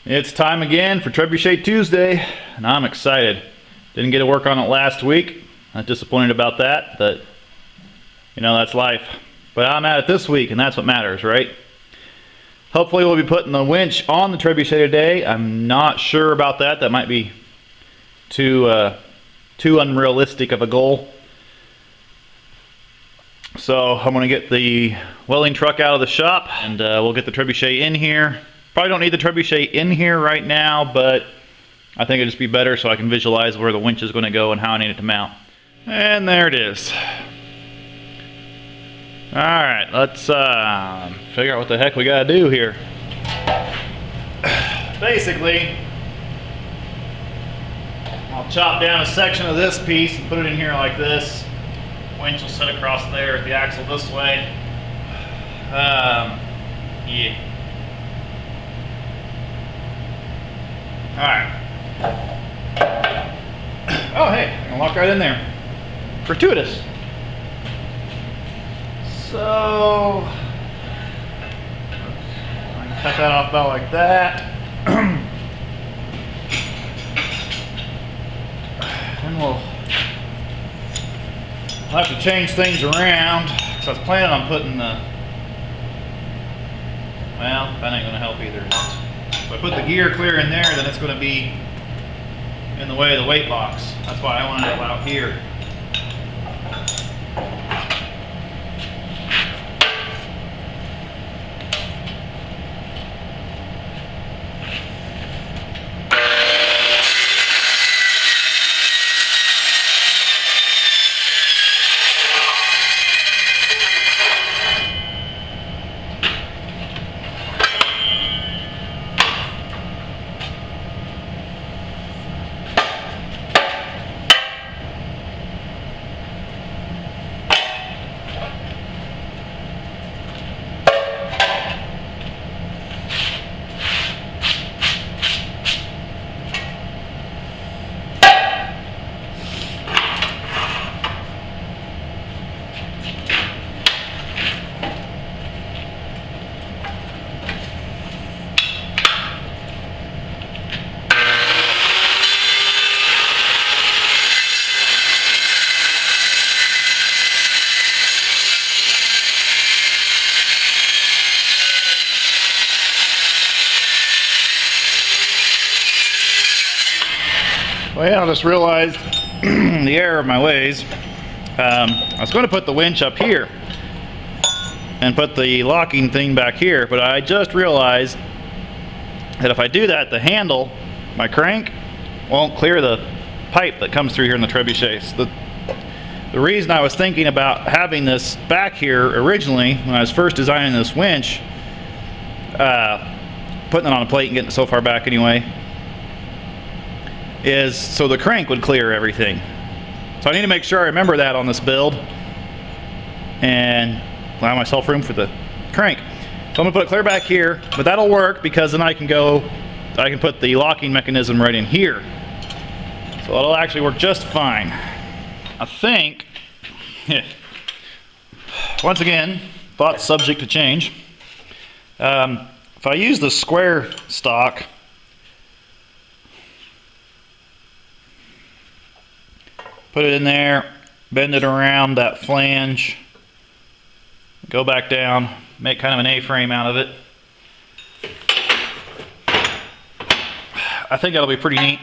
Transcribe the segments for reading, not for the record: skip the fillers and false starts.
It's time again for Trebuchet Tuesday, and I'm excited. Didn't get to work on it last week. I'm disappointed about that, but you know, that's life. But I'm at it this week, and that's what matters, right? Hopefully we'll be putting the winch on the Trebuchet today. I'm not sure about that. That might be too unrealistic of a goal. So I'm going to get the welding truck out of the shop, and we'll get the Trebuchet in here. Probably don't need the Trebuchet in here right now, but I think it'd just be better so I can visualize where the winch is going to go and how I need it to mount. And there it is. Alright, let's figure out what the heck we gotta do here. Basically, I'll chop down a section of this piece and put it in here like this. Winch will sit across there, the axle this way. Yeah. Alright. Oh hey, I can walk right in there. Gratuitous. So, I can cut that off about like that. And we'll have to change things around, because I was planning on putting the, well, that ain't going to help either. If I put the gear clear in there, then it's going to be in the way of the weight box. That's why I wanted it out here. Well, I just realized the error of my ways. I was going to put the winch up here and put the locking thing back here, but I just realized that if I do that, the handle, my crank, won't clear the pipe that comes through here in the trebuchets. The reason I was thinking about having this back here originally, when I was first designing this winch, putting it on a plate and getting it so far back anyway, is so the crank would clear everything. So I need to make sure I remember that on this build and allow myself room for the crank. So I'm gonna put it clear back here, but that'll work because then I can put the locking mechanism right in here. So it'll actually work just fine. I think, once again, thoughts subject to change. If I use the square stock, put it in there, bend it around that flange, go back down, make kind of an A-frame out of it. I think that'll be pretty neat.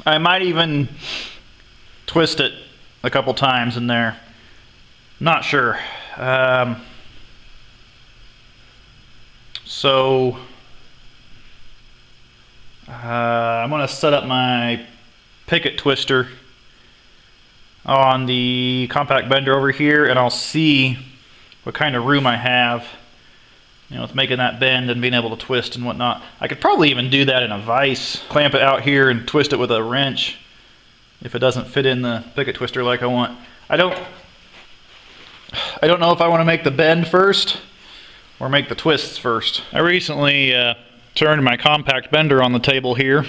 I might even twist it a couple times in there. Not sure. So I'm going to set up my picket twister on the compact bender over here, and I'll see what kind of room I have, you know, with making that bend and being able to twist and whatnot. I could probably even do that in a vise, clamp it out here and twist it with a wrench if it doesn't fit in the picket twister like I want. I don't know if I want to make the bend first or make the twists first. I recently turned my compact bender on the table here,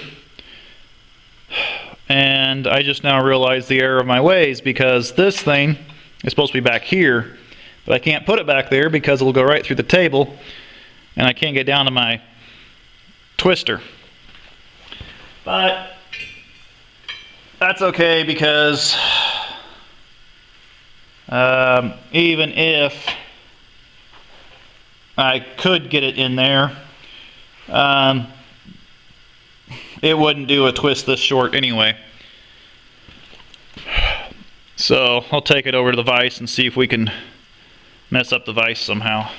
and I just now realized the error of my ways, because this thing is supposed to be back here, but I can't put it back there because it'll go right through the table, and I can't get down to my twister. But that's okay, because even if I could get it in there, it wouldn't do a twist this short anyway. So I'll take it over to the vise and see if we can mess up the vise somehow.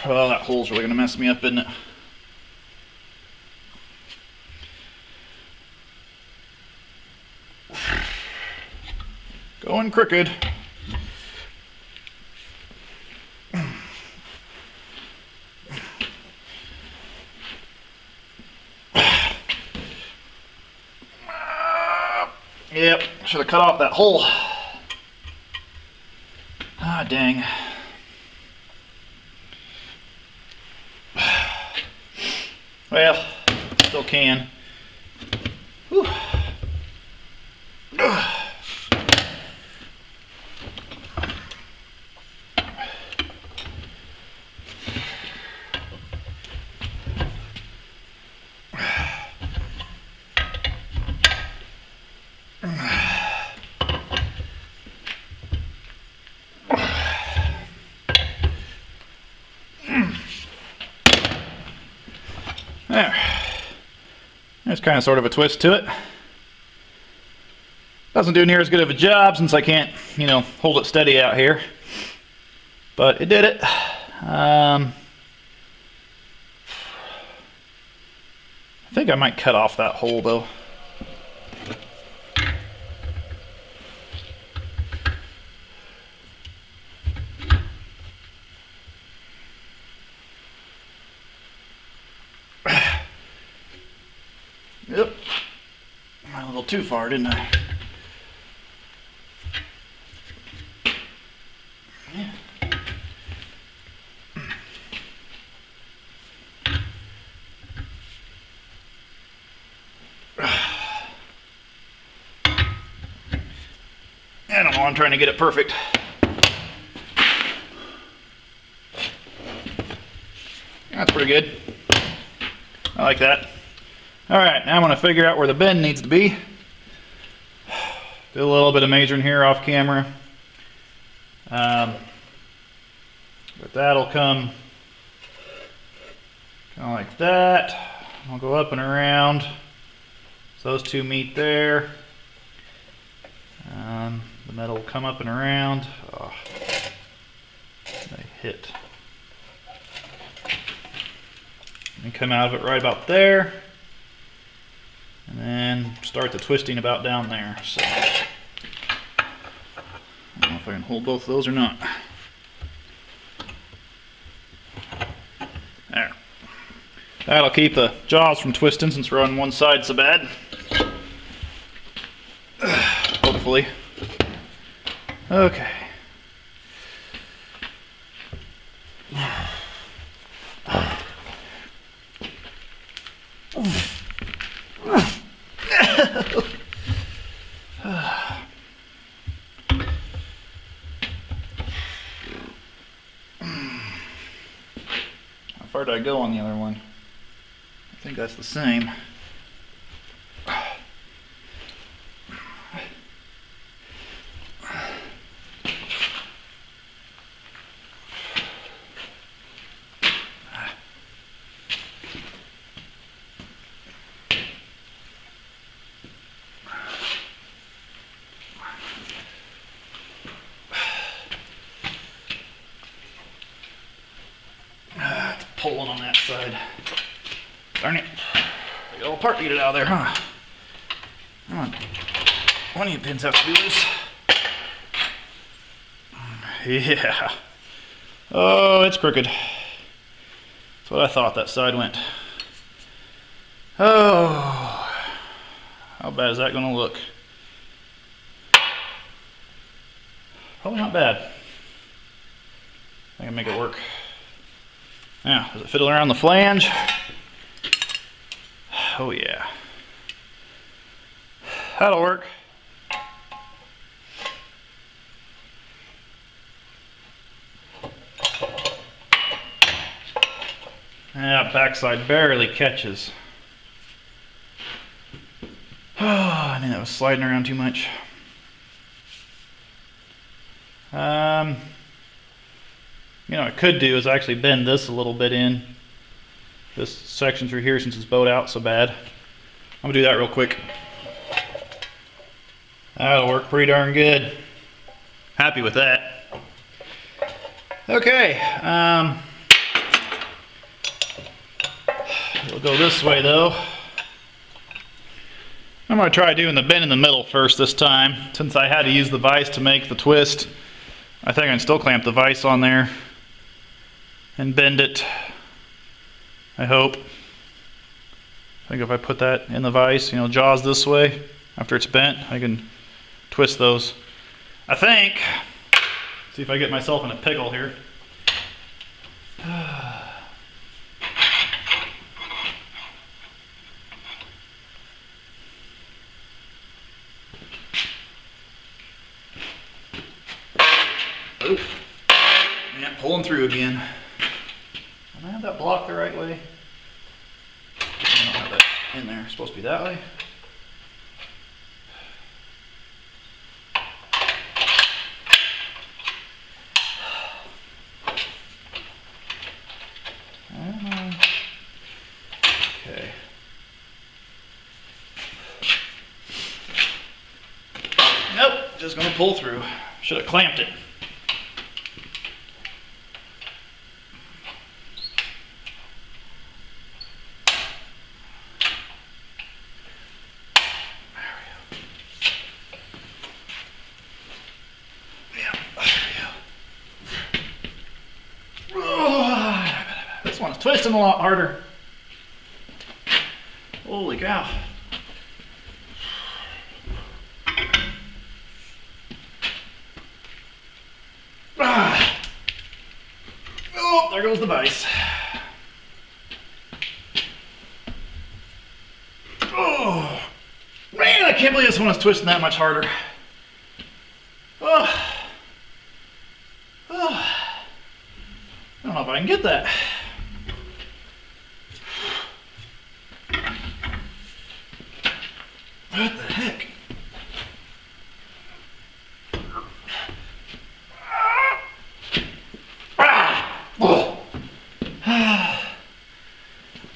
Oh, that hole's really going to mess me up, isn't it? Going crooked. Yep, should have cut off that hole. Ah, dang. Well, still can. Whew. There. There's kind of sort of a twist to it. Doesn't do near as good of a job since I can't, hold it steady out here. But it did it. I think I might cut off that hole though. Yep. Went a little too far, didn't I? Yeah. I don't know, I'm trying to get it perfect. That's pretty good. I like that. Alright, now I'm going to figure out where the bend needs to be. Do a little bit of measuring here off camera. But that'll come kind of like that. I'll go up and around. So those two meet there. The metal will come up and around. Oh, they hit. And come out of it right about there. And then start the twisting about down there. So I don't know if I can hold both of those or not. There. That'll keep the jaws from twisting since we're on one side so bad. Hopefully. Okay. How far did I go on the other one? I think that's the same. It's pulling on that side. Darn it. The old part beat it out of there, huh? Come on. One of you pins have to be loose. Yeah. Oh, it's crooked. That's what I thought that side went. Oh. How bad is that going to look? Probably not bad. I can make it work. Now, does it fiddle around the flange? Oh yeah. That'll work. That backside barely catches. Oh, I mean, that was sliding around too much. You know, what I could do is actually bend this a little bit in. This section through here, since it's bowed out so bad. I'm gonna do that real quick. That'll work pretty darn good. Happy with that. Okay, we'll go this way though. I'm going to try doing the bend in the middle first this time. Since I had to use the vise to make the twist, I think I can still clamp the vise on there and bend it. I hope. I think if I put that in the vise, you know, jaws this way, after it's bent, I can twist those. I think. See if I get myself in a pickle here. Oop. Yeah, pulling through again. Am I have that block the right way? I don't have that in there. It's supposed to be that way. Okay. Nope, just gonna pull through. Should have clamped it. This one's twisting a lot harder. Holy cow. Oh, there goes the vise. Oh, man, I can't believe this one is twisting that much harder. Oh. Oh. I don't know if I can get that. What the heck?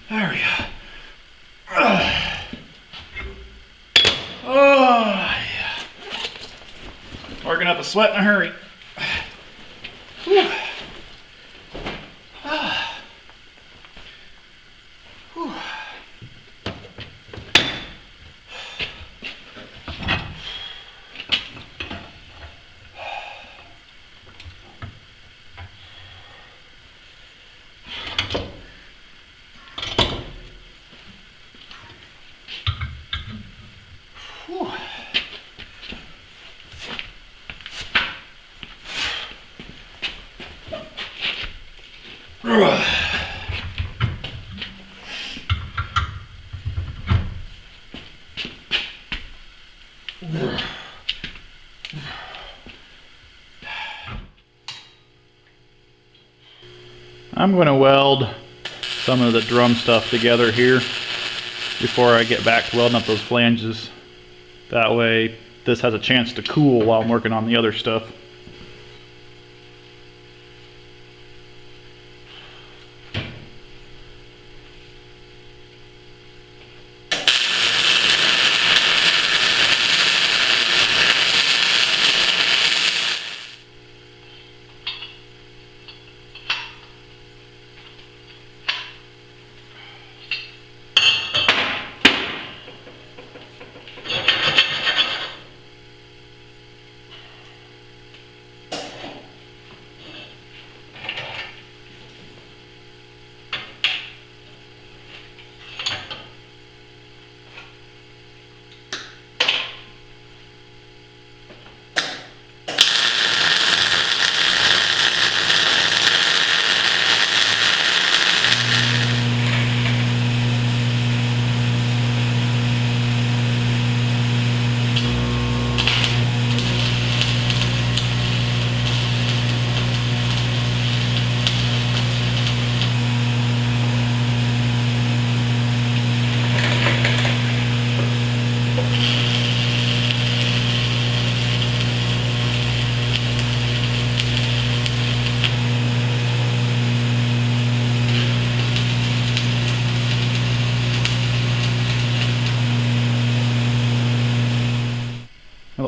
There we go. Oh, yeah. Working up a sweat in a hurry. Whew. Whew. I'm going to weld some of the drum stuff together here before I get back to welding up those flanges. That way this has a chance to cool while I'm working on the other stuff.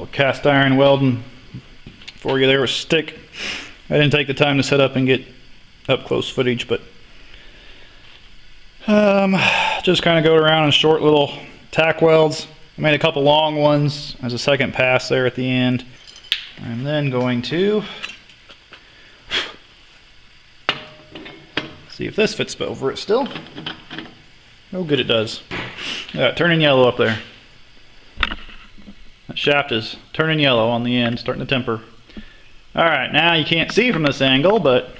little cast iron welding for you there with stick. I didn't take the time to set up and get up close footage, but just kind of go around in short little tack welds. I made a couple long ones as a second pass there at the end. I'm then going to see if this fits over it still. Oh, good, it does. Yeah, turning yellow up there. That shaft is turning yellow on the end, starting to temper. Alright, now you can't see from this angle, but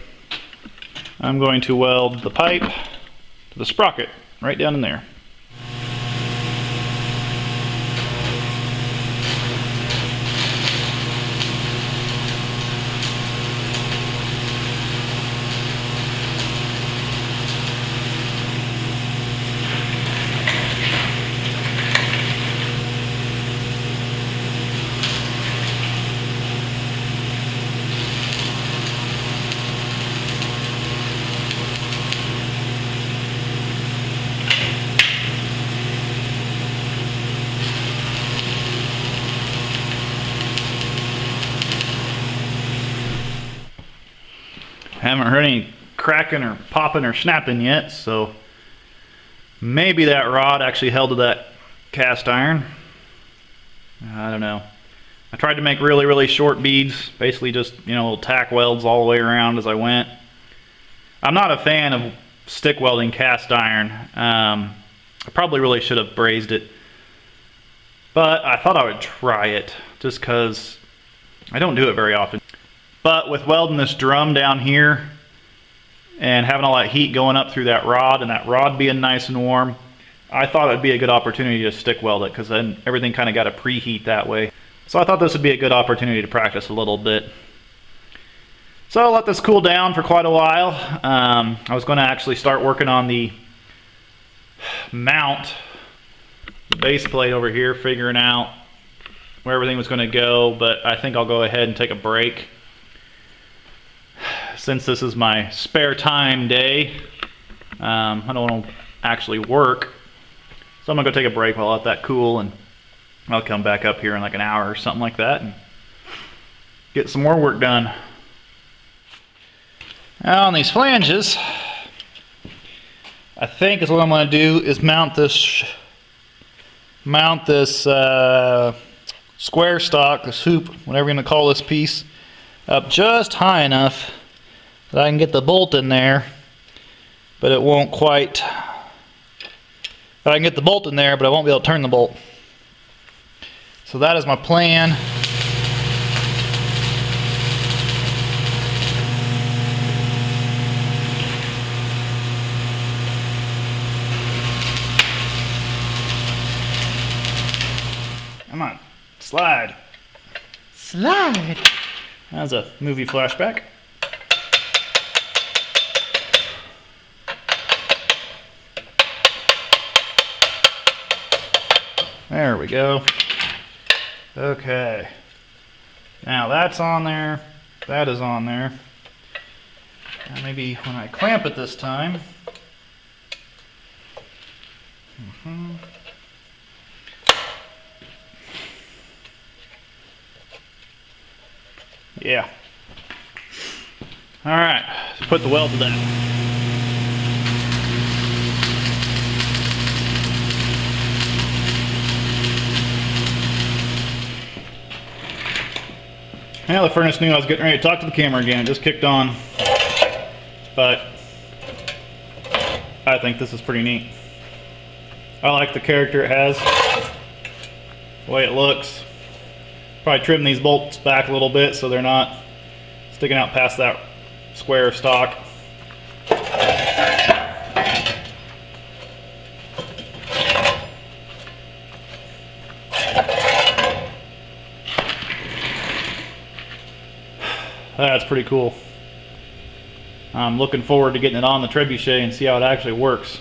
I'm going to weld the pipe to the sprocket right down in there. Haven't heard any cracking or popping or snapping yet, so maybe that rod actually held to that cast iron. I don't know. I tried to make really short beads, basically just, you know, little tack welds all the way around as I went. I'm not a fan of stick welding cast iron. I probably really should have brazed it, but I thought I would try it just because I don't do it very often. But with welding this drum down here and having all that heat going up through that rod and that rod being nice and warm, I thought it'd be a good opportunity to stick weld it, because then everything kind of got a preheat that way. So I thought this would be a good opportunity to practice a little bit. So I'll let this cool down for quite a while. I was going to actually start working on the mount, the base plate over here, figuring out where everything was going to go, but I think I'll go ahead and take a break. Since this is my spare time day, I don't want to actually work, so I'm gonna go take a break while I let that cool, and I'll come back up here in like an hour or something like that and get some more work done. Now on these flanges, I think is what I'm going to do is mount this square stock, this hoop, whatever you're going to call this piece, up just high enough that I can get the bolt in there, but it won't quite. I can get the bolt in there, but I won't be able to turn the bolt. So that is my plan. Come on, slide. Slide. That's a movie flashback. There we go. Okay. Now that's on there. That is on there. Now maybe when I clamp it this time. Yeah. All right. Let's put the weld to that. Now the furnace knew I was getting ready to talk to the camera again. It just kicked on. But I think this is pretty neat. I like the character it has, the way it looks. Probably trim these bolts back a little bit so they're not sticking out past that square stock. That's pretty cool. I'm looking forward to getting it on the trebuchet and see how it actually works.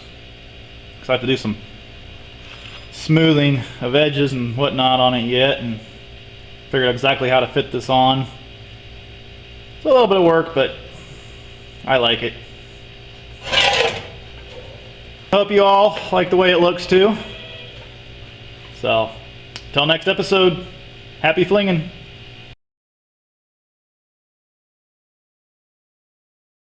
Because I have to do some smoothing of edges and whatnot on it yet, and figure out exactly how to fit this on. It's a little bit of work, but I like it. Hope you all like the way it looks too. So, till next episode, Happy flinging.